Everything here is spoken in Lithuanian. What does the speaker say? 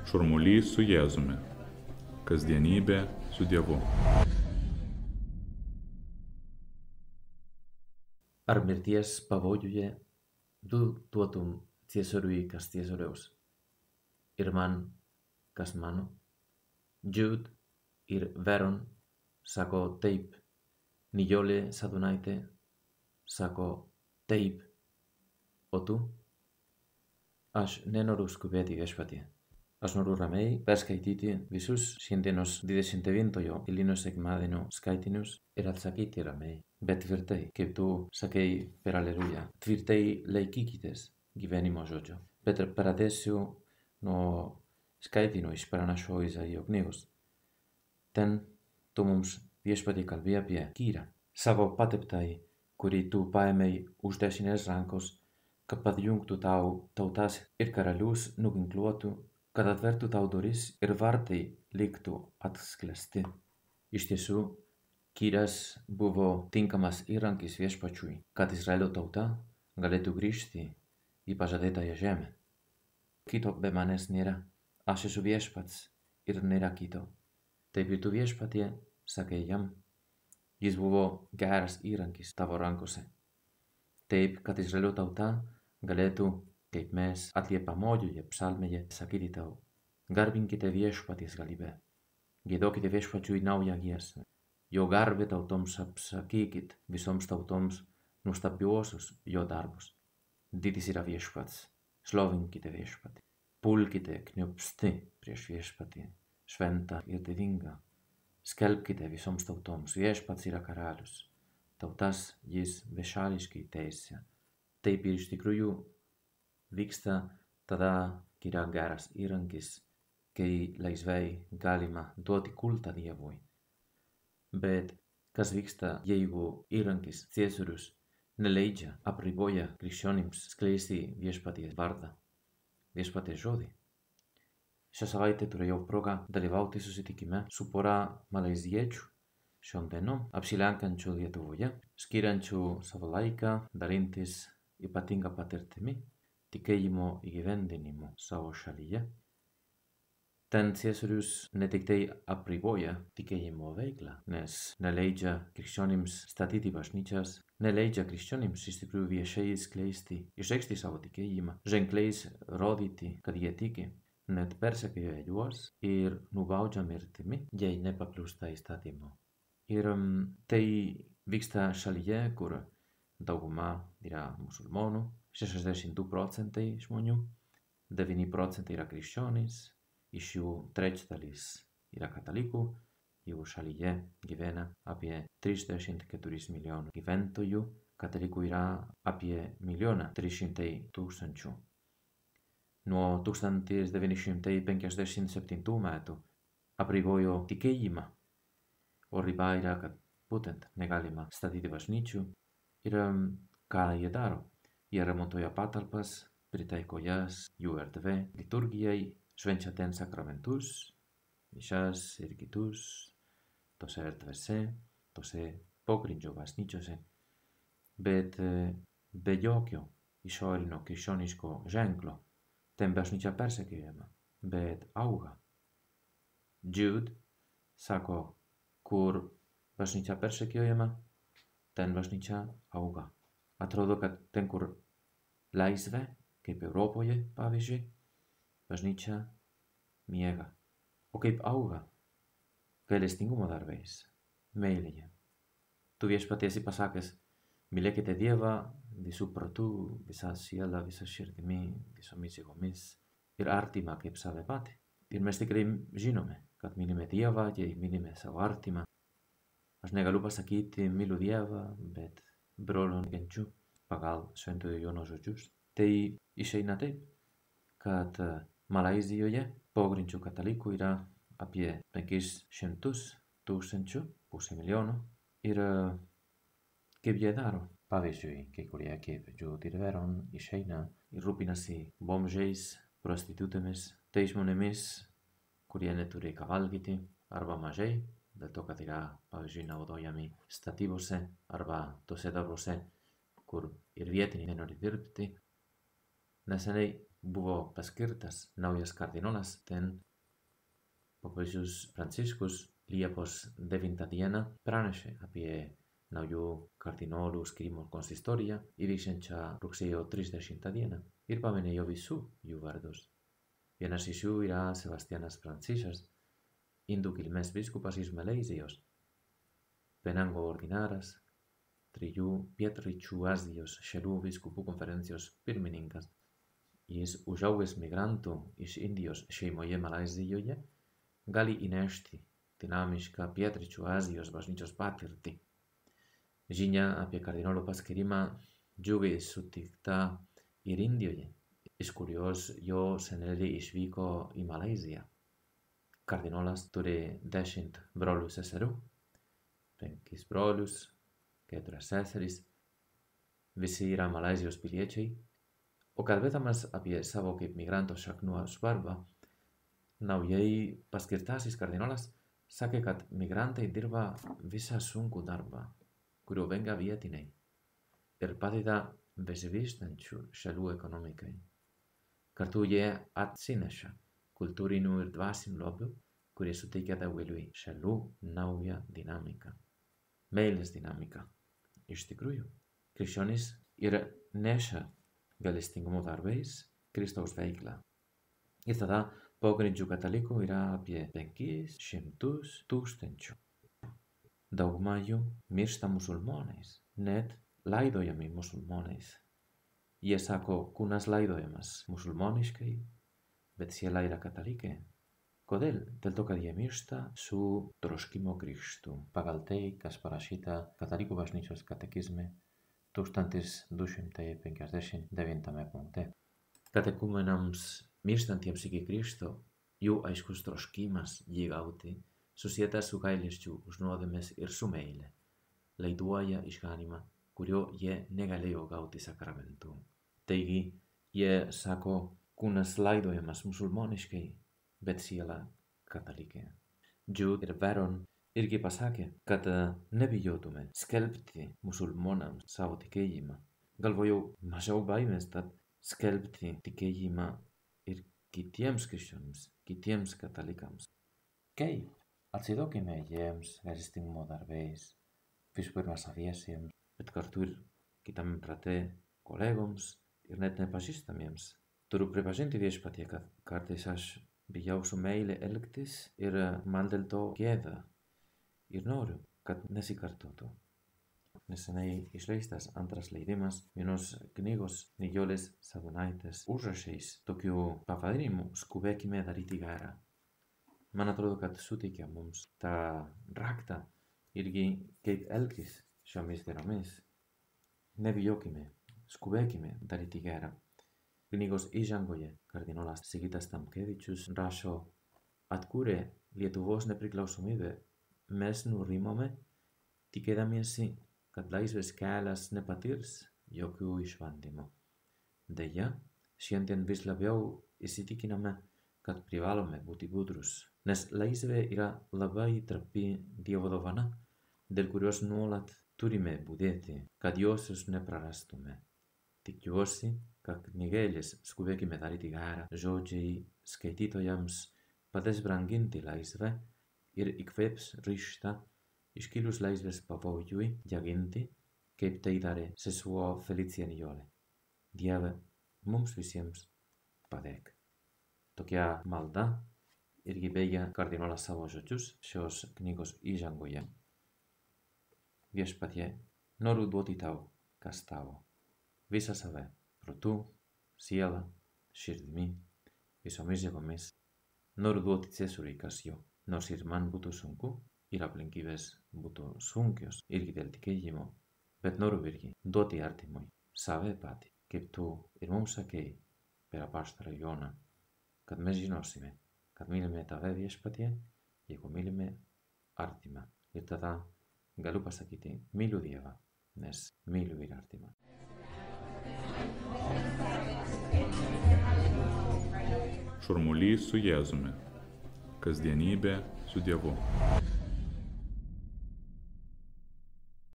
Šurmulys su Jėzumi. Kasdienybė su Dievu. Ar mirties pavojuje duotum Ciesoriui kas Ciesoriaus ir man kas mano? Jude ir Veron sako taip, Nijolė Sadunaitė sako taip, o tu? Aš nenoriu skubėti viešpatie. Aš noriu ramiai perskaityti visus šiandienos 29 eilinio sekmadienio skaitinius ir atsakyti ramiai, bet tvirtai, kaip tu sakei per Alleluja, tvirtai laikykitės gyvenimo žodžio. Bet pradėsiu nuo skaitinio iš pranašo Izaijo knygos. Ten tu mums viešpatie kalbi apie Kyrą, savo pateptąjį, kurį tu paėmei už dešinės rankos, kad padjungtų tau tautas ir karalius nuginkluotų, kad atvertų tau duris ir vartai liktų atsklęsti. Iš tiesų, Kyras buvo tinkamas įrankis viešpačiui, kad Izraelio tauta galėtų grįžti į pažadėtąją žemę. Kito be manęs nėra, aš esu viešpats ir nėra kito. Taip ir tu viešpatie, sakei jam, jis buvo geras įrankis tavo rankose. Taip, kad Izraelio tauta galėtų, kaip mes atliepamojoje psalmėje, sakyti tau, garbinkite viešpaties galybę, giedokite viešpačiui naują giesmę, jo garbę tautoms apsakykit visoms tautoms nuostabiuosius jo darbus. Didis yra viešpats, šlovinkite viešpatį, pulkite kniopsti prieš viešpatį, šventą ir didingą, skelbkite visoms tautoms, viešpats yra karalius, tautas jis bešališkai teisia. Taip ir iš tikrųjų vyksta tada, kai yra geras įrankis, kai laisvai galima duoti kultą Dievui. Bet kas vyksta, jeigu įrankis Ciesorius neleidžia, apriboja krikščionims skleisti viešpaties vardą, viešpaties žodį? Šią savaitę turėjau progą dalyvauti susitikime su pora malaiziečių šiandieną apsilankančių Lietuvoje, skiriančių savo laiką dalintis ypatingą patirtimi tikėjimo įgyvendinimu savo šalyje. Ten Ciesorius ne tik tai apriboja tikėjimo veiklą, nes neleidžia krikščionims statyti bažnyčias, neleidžia krikščionims iš tikrųjų viešai skleisti, išreikšti savo tikėjimą, ženkliais rodyti, kad jie tiki, net persekioja juos ir nubaudžia mirtimi, jei nepaklūsta įstatymu. Ir tai vyksta šalyje, kur dauguma yra musulmonų, 62% žmonių, 9% yra krikščionys, iš jų trečdalis yra katalikų, jų šalyje gyvena apie 34 milijonų gyventojų, katalikų yra apie 1,3 milijono. Nuo 1957 metų apribojo tikėjimą, o riba yra, kad būtent negalima statyti bažnyčių. Ir ką jie daro? Jie remontuoja patalpas, pritaiko jas jų erdvė liturgijai, švenčia ten sakramentus, mišias ir kitus, tose erdvėse, tose pogrindžio bažnyčiose, bet be jokio išorinio krikščioniško ženklo. Ten bažnyčia persekiojama, bet auga. Jude sako, kur bažnyčia persekiojama, ten bažnyčia auga. Atrodo, kad ten, kur laisvė, kaip Europoje, pavyzdžiui, bažnyčia miega. O kaip auga? Gailestingumo darbais, meilėje. Tu viešpatie esi pasakęs, mylėkite Dievą visų protų, visą sielą, visą širdimi, visomis jėgomis ir artimą kaip save patį. Ir mes tikrai žinome, kad mylime Dievą, jei mylime savo artimą. Aš negaliu pasakyti, myliu Dievą, bet brolio nekenčiu pagal šventojo Jono žodžius. Tai išeina taip, kad Malaizijoje pogrindžio katalikų yra apie 500,000, pusę milijono. Ir kaip jie daro? Pavyzdžiui, kai kurie kaip Jude ir Veron išeina ir rūpinasi bomžiais, prostitutėmis, tai žmonėmis, kurie neturi ką valgyti arba mažai, dėl to, kad yra, pavyzdžiui, naudojami statybose arba tose darbuose, kur ir vietiniai nenori dirbti. Neseniai buvo paskirtas naujas kardinolas, ten popiežius Pranciškus Liepos 9 dieną pranešė apie naujų kardinolų skyrimo konsistoriją įvyksiančią rugsėjo 30 dieną ir paminėjo visų jų vardus. Vienas iš jų yra Sebastianas Prancišas, indų kilmės vyskupas iš Maleizijos, Penango ordinaras, 3 pietryčių Azijos šalių vyskupų konferencijos pirmininkas. Jis užaugęs migrantų iš Indijos šeimoje Malaizijoje gali įnešti dinamišką pietryčių Azijos bažnyčios patirtį. Žinia apie kardinolo paskyrimą džiugiai sutikta ir Indijoje, iš kurios jo seneliai išvyko į Malaiziją. Kardinolas turi 10 brolių seserų, 5 brolius, 4 seserys, visi yra Malaizijos piliečiai, o kalbėdamas apie savo kaip migranto šaknų svarbą, naujai paskirtasis kardinolas sakė, kad migrantai dirba visą sunkų darbą, kurio vengia vietiniai ir padeda besivystančių šalių ekonomikai. Kartu jie atsineša kultūrinių ir dvasinių lobių, kurie suteikia daugeliui šalių naują dinamiką. Meilės dinamiką. Iš tikrųjų, krikščionys ir neša gailestingumo darbais Kristaus veiklą. Ir tada pogrindžių katalikų yra apie 500 000. Dauguma jų miršta musulmonais, net laidojami musulmonais. Jie sako, kūnas laidojamas musulmoniškai, bet siela yra katalikė. Kodėl? Dėl to, kad jie miršta su troškimo krikštu, pagal tai, kas parašyta Katalikų bažnyčios katekizme 1259 punkte. Katekumenams mirštantiems iki Kristo, jų aiškus troškimas jį gauti, susietas su gailesčiu už nuodėmes ir su meile, laiduoja išganymą, kurio jie negalėjo gauti sakramentu. Taigi, jie sako, kūnas laidojamas musulmoniškai, bet siela katalikė. Jude ir Veron irgi pasakė, kad nebijotume skelbti musulmonams savo tikėjimą. Galvojau, mažiau baimės, tad skelbti tikėjimą ir kitiems krikščionims, kitiems katalikams. Kaip? Atsiduokime jiems gailestingumo darbais, visų pirma saviesiems, bet kartu ir kitam rate kolegoms ir net nepažįstamiems. Turiu pripažinti viešpatie, kad kartais aš bijau su meile elgtis ir man dėl to gėda ir noriu, kad nesikartotų. Neseniai išleistas antras leidimas vienos knygos Nijolės Sadūnaitės užrašais tokiu pavadinimu Skubėkime daryti gerą. Man atrodo, kad suteikia mums tą raktą irgi kaip elgtis šiomis dienomis. Nebijokime, skubėkime daryti gerą. Knygos įžangoje kardinolas Sigitas Tamkevičius rašo, atkūrę Lietuvos nepriklausomybę, mes nurimome, tikėdamiesi, kad laisvės kelias nepatirs jokių išbandymų. Deja, šiandien vis labiau įsitikiname, kad privalome būti budrus, nes laisvė yra labai trapi Dievo dovana, dėl kurios nuolat turime budėti, kad josios neprarastume. Tikiuosi, kad knygelės Skubėkime daryti gerą žodžiai skaitytojams padės branginti laisvę ir įkvėps ryžtą iškilus laisvės pavojui ją ginti, kaip tai darė sesuo Felicija Nijolė. Dieve, mums visiems padėk. Tokia malda irgi baigia kardinolas savo žodžius šios knygos įžangoje. Viešpatie, noriu duoti tau, kas tavo, visą save, protu, sielą, širdimi, visomis jėgomis. Noriu duoti Ciesoriui, kas jo, nors ir man būtų sunku ir aplinkybės būtų sunkios irgi dėl tikėjimo, bet noriu irgi duoti artimui save patį, kaip tu ir mums sakei per apaštalą Joną, kad mes žinosime, kad mylime tave viešpatie, jeigu mylime artimą. Ir tada galiu pasakyti, myliu Dievą, nes myliu ir artimą. Šurmulys su Jėzumi. Kasdienybė su Dievu.